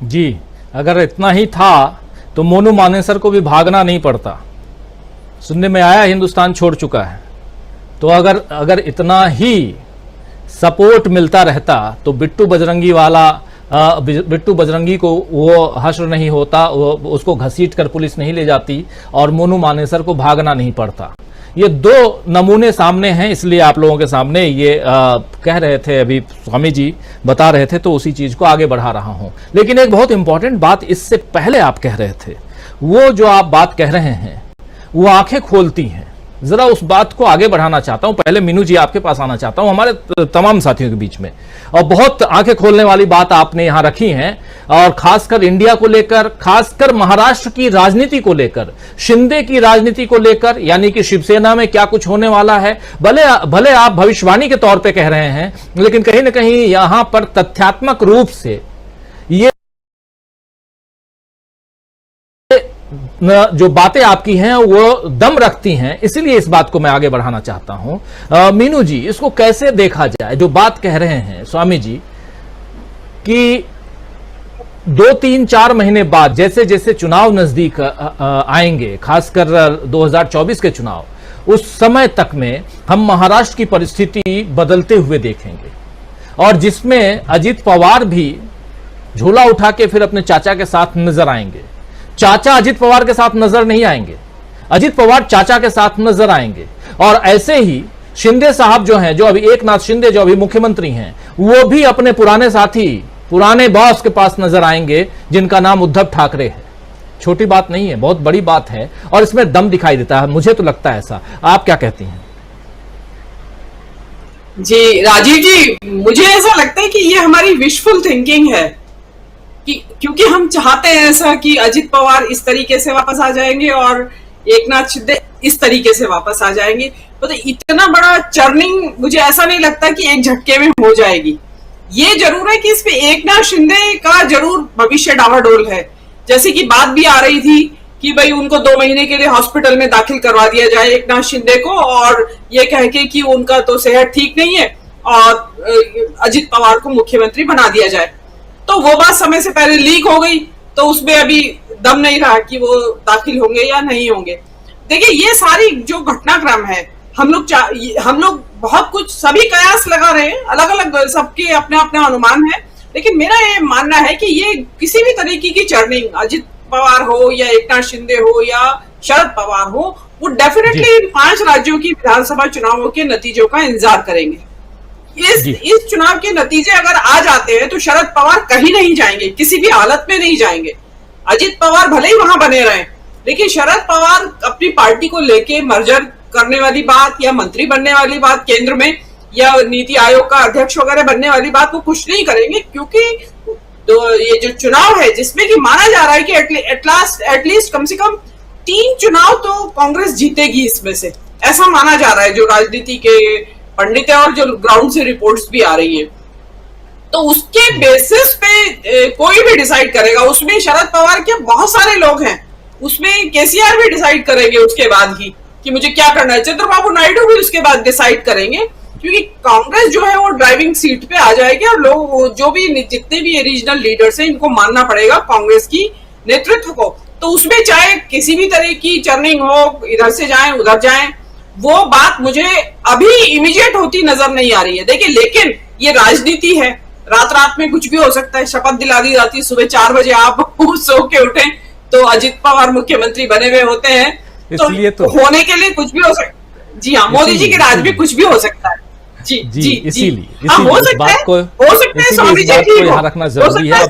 जी, अगर इतना ही था तो मोनू मानेसर को भी भागना नहीं पड़ता। सुनने में आया हिंदुस्तान छोड़ चुका है। तो अगर अगर इतना ही सपोर्ट मिलता रहता तो बिट्टू बजरंगी को वो हश्र नहीं होता, वो उसको घसीट कर पुलिस नहीं ले जाती और मोनू मानेसर को भागना नहीं पड़ता। ये दो नमूने सामने हैं, इसलिए आप लोगों के सामने ये कह रहे थे, अभी स्वामी जी बता रहे थे तो उसी चीज को आगे बढ़ा रहा हूं। लेकिन एक बहुत इंपॉर्टेंट बात इससे पहले आप कह रहे थे, वो जो आप बात कह रहे हैं वो आंखें खोलती हैं। जरा उस बात को आगे बढ़ाना चाहता हूं। पहले मीनू जी आपके पास आना चाहता हूं, हमारे तमाम साथियों के बीच में। और बहुत आंखें खोलने वाली बात आपने यहां रखी है, और खासकर इंडिया को लेकर, खासकर महाराष्ट्र की राजनीति को लेकर, शिंदे की राजनीति को लेकर, यानी कि शिवसेना में क्या कुछ होने वाला है। भले आप भविष्यवाणी के तौर पर कह रहे हैं, लेकिन कहीं ना कहीं यहां पर तथ्यात्मक रूप से ये जो बातें आपकी हैं वो दम रखती हैं, इसीलिए इस बात को मैं आगे बढ़ाना चाहता हूं। मीनू जी, इसको कैसे देखा जाए? जो बात कह रहे हैं स्वामी जी कि 2-3-4 महीने बाद जैसे जैसे चुनाव नजदीक आएंगे, खासकर 2024 के चुनाव, उस समय तक में हम महाराष्ट्र की परिस्थिति बदलते हुए देखेंगे, और जिसमें अजित पवार भी झोला उठा के फिर अपने चाचा के साथ नजर आएंगे। चाचा अजित पवार के साथ नजर नहीं आएंगे, अजित पवार चाचा के साथ नजर आएंगे। और ऐसे ही शिंदे साहब जो हैं, जो अभी एकनाथ शिंदे जो अभी मुख्यमंत्री हैं, वो भी अपने पुराने साथी, पुराने बॉस के पास नजर आएंगे, जिनका नाम उद्धव ठाकरे है। छोटी बात नहीं है, बहुत बड़ी बात है, और इसमें दम दिखाई देता है, मुझे तो लगता है ऐसा। आप क्या कहती हैं? जी राजीव जी, मुझे ऐसा लगता है कि ये हमारी विशफुल थिंकिंग है, क्योंकि हम चाहते हैं ऐसा कि अजित पवार इस तरीके से वापस आ जाएंगे और एकनाथ शिंदे इस तरीके से वापस आ जाएंगे। तो इतना बड़ा चर्निंग मुझे ऐसा नहीं लगता कि एक झटके में हो जाएगी। ये जरूर है कि इसमें एकनाथ शिंदे का जरूर भविष्य डावाडोल है। जैसे कि बात भी आ रही थी कि भाई उनको 2 महीने के लिए हॉस्पिटल में दाखिल करवा दिया जाए एकनाथ शिंदे को, और ये कह के कि उनका तो सेहत ठीक नहीं है और अजित पवार को मुख्यमंत्री बना दिया जाए। तो वो बात समय से पहले लीक हो गई, तो उसमें अभी दम नहीं रहा कि वो दाखिल होंगे या नहीं होंगे। देखिए, ये सारी जो घटनाक्रम है, हम लोग बहुत कुछ सभी कयास लगा रहे हैं, अलग अलग सबके अपने अपने अनुमान है, लेकिन मेरा ये मानना है कि ये किसी भी तरीके की चर्निंग, अजित पवार हो या एकनाथ शिंदे हो या शरद पवार हो, वो डेफिनेटली इन 5 राज्यों की विधानसभा चुनावों के नतीजों का इंतजार करेंगे। इस चुनाव के नतीजे अगर आ जाते हैं तो शरद पवार कहीं नहीं जाएंगे, किसी भी हालत में नहीं जाएंगे। अजित पवार भले ही वहां बने रहें, लेकिन शरद पवार अपनी पार्टी को लेके मर्जर करने वाली बात या मंत्री बनने वाली बात केंद्र में या नीति आयोग का अध्यक्ष वगैरह बनने वाली बात वो कुछ नहीं करेंगे, क्योंकि तो ये जो चुनाव है जिसमें कि माना जा रहा है कि एटलीस्ट कम से कम 3 चुनाव तो कांग्रेस जीतेगी इसमें से, ऐसा माना जा रहा है जो राजनीति के पंडित है और जो ग्राउंड से रिपोर्ट्स भी आ रही है। तो उसके बेसिस पे कोई भी डिसाइड करेगा। उसमें शरद पवार के बहुत सारे लोग हैं, उसमें केसीआर भी डिसाइड करेंगे उसके बाद ही कि मुझे क्या करना है। चंद्रबाबू नायडू भी उसके बाद डिसाइड करेंगे, क्योंकि कांग्रेस जो है वो ड्राइविंग सीट पे आ जाएगी और लोग जो भी जितने भी रीजनल लीडर्स हैं इनको मानना पड़ेगा कांग्रेस की नेतृत्व को। तो उसमें चाहे किसी भी तरह की चर्निंग हो, इधर से जाएं उधर जाएं, वो बात मुझे अभी इमीडिएट होती नजर नहीं आ रही है। देखिए, लेकिन ये राजनीति है, रात में कुछ भी हो सकता है। शपथ दिला दी जाती, सुबह 4 बजे आप सो के उठे तो अजित पवार मुख्यमंत्री बने हुए होते हैं, तो होने के लिए कुछ भी हो सकता है। जी हाँ, मोदी जी के राज में कुछ भी हो सकता है। जी जी जी, इसीलिए हो सकता है स्वामी जी, ठीक यहाँ रखना जरूरी है।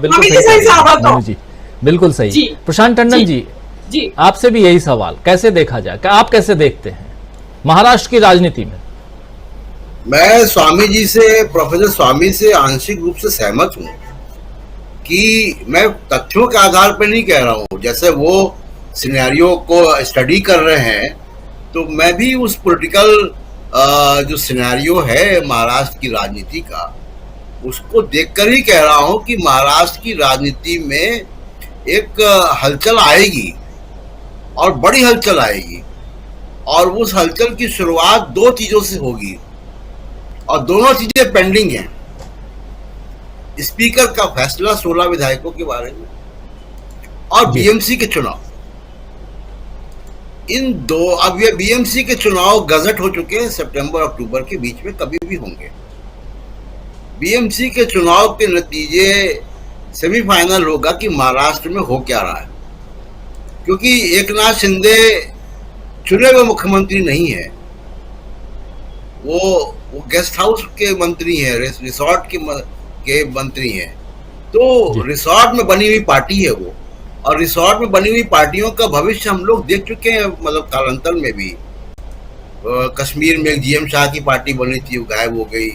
बिल्कुल सही। प्रशांत टंडन जी, आपसे भी यही सवाल, कैसे देखा जाए, आप कैसे देखते हैं महाराष्ट्र की राजनीति में? मैं स्वामी जी से, प्रोफेसर स्वामी से आंशिक रूप से सहमत हूं कि मैं तथ्यों के आधार पर नहीं कह रहा हूं। जैसे वो सिनेरियो को स्टडी कर रहे हैं, तो मैं भी उस पॉलिटिकल जो सिनेरियो है महाराष्ट्र की राजनीति का, उसको देखकर ही कह रहा हूं कि महाराष्ट्र की राजनीति में एक हलचल आएगी और बड़ी हलचल आएगी, और उस हलचल की शुरुआत 2 चीजों से होगी, और दोनों चीजें पेंडिंग हैं। स्पीकर का फैसला 16 विधायकों के बारे में और बीएमसी के चुनाव, इन दो, अब ये बीएमसी के चुनाव गजट हो चुके हैं, सितंबर अक्टूबर के बीच में कभी भी होंगे। बीएमसी के चुनाव के नतीजे सेमीफाइनल होगा कि महाराष्ट्र में हो क्या रहा है, क्योंकि एकनाथ शिंदे चुने हुए मुख्यमंत्री नहीं है, वो गेस्ट हाउस के मंत्री हैं, रिसोर्ट के मंत्री हैं। तो रिसोर्ट में बनी हुई पार्टी है वो, और रिसोर्ट में बनी हुई पार्टियों का भविष्य हम लोग देख चुके हैं, मतलब कालांतर में भी। कश्मीर में जीएम शाह की पार्टी बनी थी, वो गायब हो गई।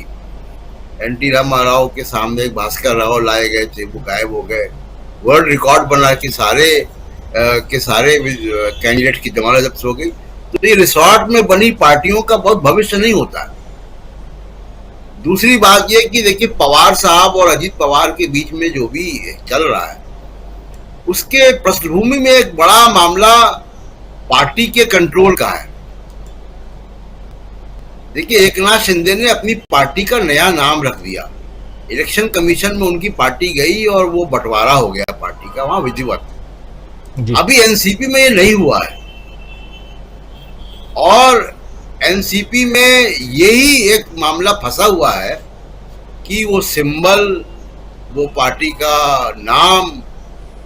एनटी रामाराव के सामने एक भास्कर राव लाए गए थे, वो गायब हो गए। वर्ल्ड रिकॉर्ड बना कि सारे कैंडिडेट की जमानत जब्त हो गई। तो ये रिसोर्ट में बनी पार्टियों का बहुत भविष्य नहीं होता। दूसरी बात ये कि देखिए, पवार साहब और अजीत पवार के बीच में जो भी चल रहा है, उसके पृष्ठभूमि में एक बड़ा मामला पार्टी के कंट्रोल का है। देखिए, एकनाथ शिंदे ने अपनी पार्टी का नया नाम रख दिया, इलेक्शन कमीशन में उनकी पार्टी गई और वो बंटवारा हो गया पार्टी का वहां विधिवत। अभी एनसीपी में ये नहीं हुआ है, और एनसीपी में यही एक मामला फंसा हुआ है कि वो सिंबल, वो पार्टी का नाम,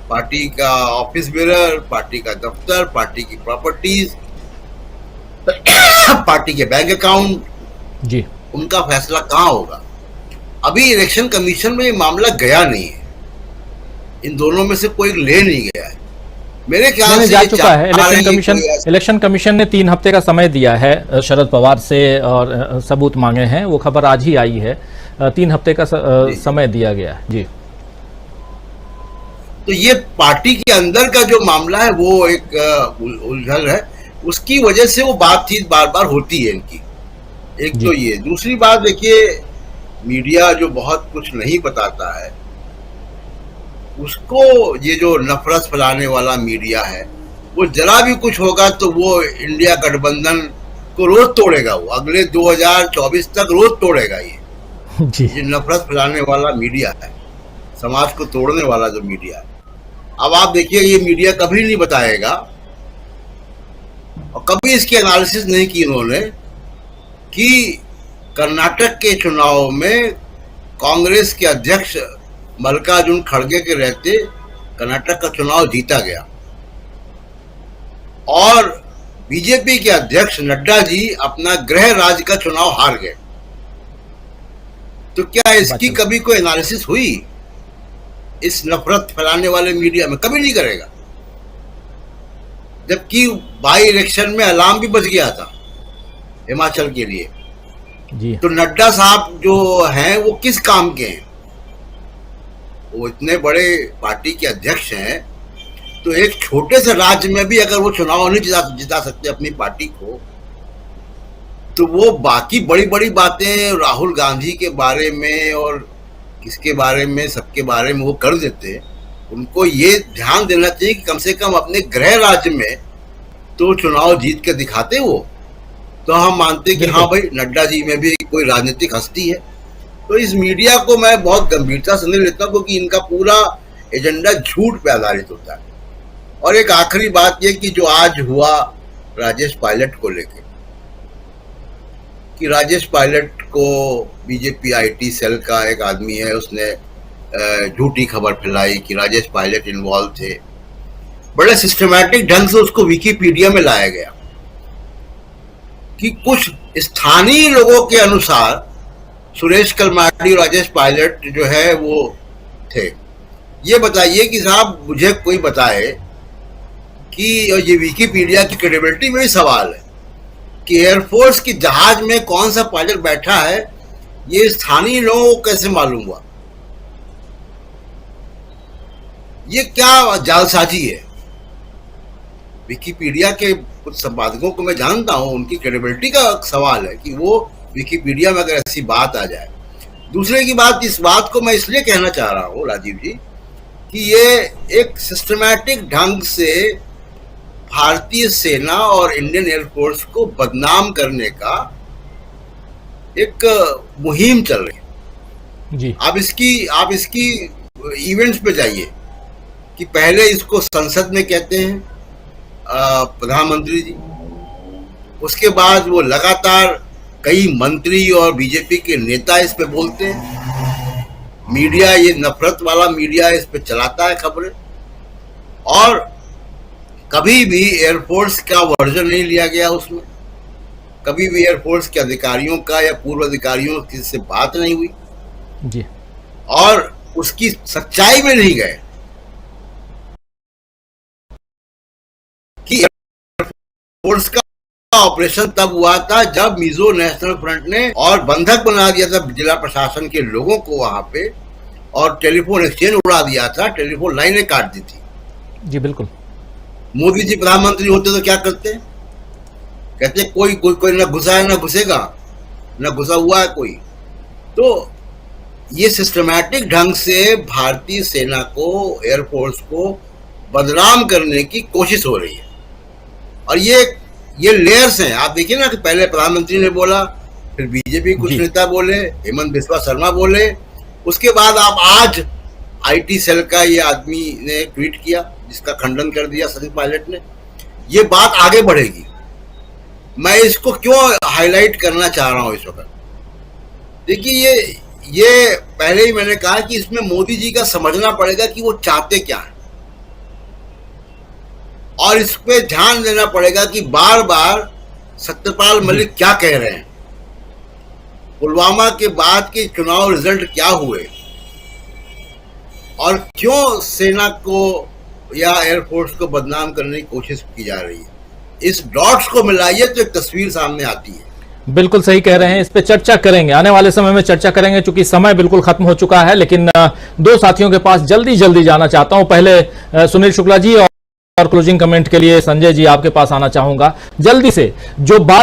पार्टी का ऑफिस बेरर, पार्टी का दफ्तर, पार्टी की प्रॉपर्टीज, पार्टी के बैंक अकाउंट, जी, उनका फैसला कहाँ होगा। अभी इलेक्शन कमीशन में ये मामला गया नहीं है, इन दोनों में से कोई ले नहीं गया है। मेरे ख्याल से जा चुका है इलेक्शन कमीशन ने 3 हफ्ते का समय दिया है शरद पवार से, और सबूत मांगे हैं। वो खबर आज ही आई है, 3 हफ्ते का समय दिया गया है। जी, तो ये पार्टी के अंदर का जो मामला है वो एक उलझन है, उसकी वजह से वो बातचीत बार बार होती है इनकी। एक तो ये, दूसरी बात देखिए, मीडिया जो बहुत कुछ नहीं बताता है, उसको ये जो नफरत फैलाने वाला मीडिया है, वो जरा भी कुछ होगा तो वो इंडिया गठबंधन को रोज तोड़ेगा। वो अगले 2024 तक रोज तोड़ेगा ये नफरत फैलाने वाला मीडिया है, समाज को तोड़ने वाला जो मीडिया है। अब आप देखिए, ये मीडिया कभी नहीं बताएगा और कभी इसकी एनालिसिस नहीं की उन्होंने कि कर्नाटक के चुनाव में कांग्रेस के अध्यक्ष मल्लिकार्जुन खड़गे के रहते कर्नाटक का चुनाव जीता गया, और बीजेपी के अध्यक्ष नड्डा जी अपना गृह राज्य का चुनाव हार गए। तो क्या इसकी कभी कोई एनालिसिस हुई? इस नफरत फैलाने वाले मीडिया में कभी नहीं करेगा, जबकि बाई इलेक्शन में अलार्म भी बज गया था हिमाचल के लिए जी। तो नड्डा साहब जो हैं वो किस काम के हैं? वो इतने बड़े पार्टी के अध्यक्ष हैं, तो एक छोटे से राज्य में भी अगर वो चुनाव नहीं जिता सकते अपनी पार्टी को, तो वो बाकी बड़ी बड़ी बातें राहुल गांधी के बारे में और किसके बारे में, सबके बारे में वो कर देते। उनको ये ध्यान देना चाहिए कि कम से कम अपने गृह राज्य में तो चुनाव जीत के दिखाते वो, तो हम मानते कि हाँ भाई, नड्डा जी में भी कोई राजनीतिक हस्ती है। तो इस मीडिया को मैं बहुत गंभीरता से नहीं लेता हूँ, क्योंकि इनका पूरा एजेंडा झूठ पे आधारित होता है। और एक आखिरी बात ये कि जो आज हुआ राजेश पायलट को लेकर, कि राजेश पायलट को बीजेपी आईटी सेल का एक आदमी है, उसने झूठी खबर फैलाई कि राजेश पायलट इन्वॉल्व थे। बड़े सिस्टमैटिक ढंग से उसको विकिपीडिया में लाया गया कि कुछ स्थानीय लोगों के अनुसार सुरेश कलमाडी और राजेश पायलट जो है वो थे। ये बताइए कि साहब, मुझे कोई बताए कि ये विकिपीडिया की क्रेडिबिलिटी में ही सवाल है कि एयरफोर्स की जहाज में कौन सा पायलट बैठा है, ये स्थानीय लोगों को कैसे मालूम हुआ? ये क्या जालसाजी है? विकिपीडिया के कुछ संपादकों को मैं जानता हूं, उनकी क्रेडिबिलिटी का सवाल है कि वो विकिपीडिया में अगर ऐसी बात आ जाए। दूसरे की बात, इस बात को मैं इसलिए कहना चाह रहा हूं राजीव जी कि ये एक सिस्टमैटिक ढंग से भारतीय सेना और इंडियन एयरफोर्स को बदनाम करने का एक मुहिम चल रही है। जी आप इसकी इवेंट्स पे जाइए कि पहले इसको संसद में कहते हैं प्रधानमंत्री जी, उसके बाद वो लगातार कई मंत्री और बीजेपी के नेता इस पे बोलते हैं, मीडिया, ये नफरत वाला मीडिया इस पे चलाता है खबरें, और कभी भी एयरफोर्स का वर्जन नहीं लिया गया उसमें, कभी भी एयरफोर्स के अधिकारियों का या पूर्व अधिकारियों की से बात नहीं हुई जी, और उसकी सच्चाई में नहीं गए कि एयरफोर्स का ऑपरेशन तब हुआ था जब मिजो नेशनल फ्रंट ने और बंधक बना दिया था जिला प्रशासन के लोगों को वहां पे, और टेलीफोन एक्सचेंज उड़ा दिया था, टेलीफोन लाइनें काट दी थी। जी बिल्कुल। मोदी जी प्रधानमंत्री होते तो क्या करते? कहते कोई ना घुसा है ना घुसेगा, ना घुसा हुआ है कोई। तो ये सिस्टमैटिक ढंग से भारतीय सेना को, एयरफोर्स को बदनाम करने की कोशिश हो रही है, और ये लेयर्स हैं। आप देखिए ना कि पहले प्रधानमंत्री ने बोला, फिर बीजेपी कुछ नेता बोले, हेमंत बिस्वा शर्मा बोले, उसके बाद आप आज आईटी सेल का ये आदमी ने ट्वीट किया जिसका खंडन कर दिया सचिन पायलट ने। ये बात आगे बढ़ेगी। मैं इसको क्यों हाईलाइट करना चाह रहा हूं इस वक्त? देखिए, ये पहले ही मैंने कहा कि इसमें मोदी जी का समझना पड़ेगा कि वो चाहते क्या है, और इस पे ध्यान देना पड़ेगा कि बार बार सत्यपाल मलिक क्या कह रहे हैं, पुलवामा के बाद के चुनाव रिजल्ट क्या हुए, और क्यों सेना को या एयरफोर्स को बदनाम करने की कोशिश की जा रही है। इस डॉट्स को मिलाइए तो एक तस्वीर सामने आती है। बिल्कुल सही कह रहे हैं, इस पे चर्चा करेंगे, आने वाले समय में चर्चा करेंगे, क्योंकि समय बिल्कुल खत्म हो चुका है। लेकिन दो साथियों के पास जल्दी जाना चाहता हूं। पहले सुनील शुक्ला जी, और क्लोजिंग कमेंट के लिए संजय जी आपके पास आना चाहूंगा। जल्दी से जो बात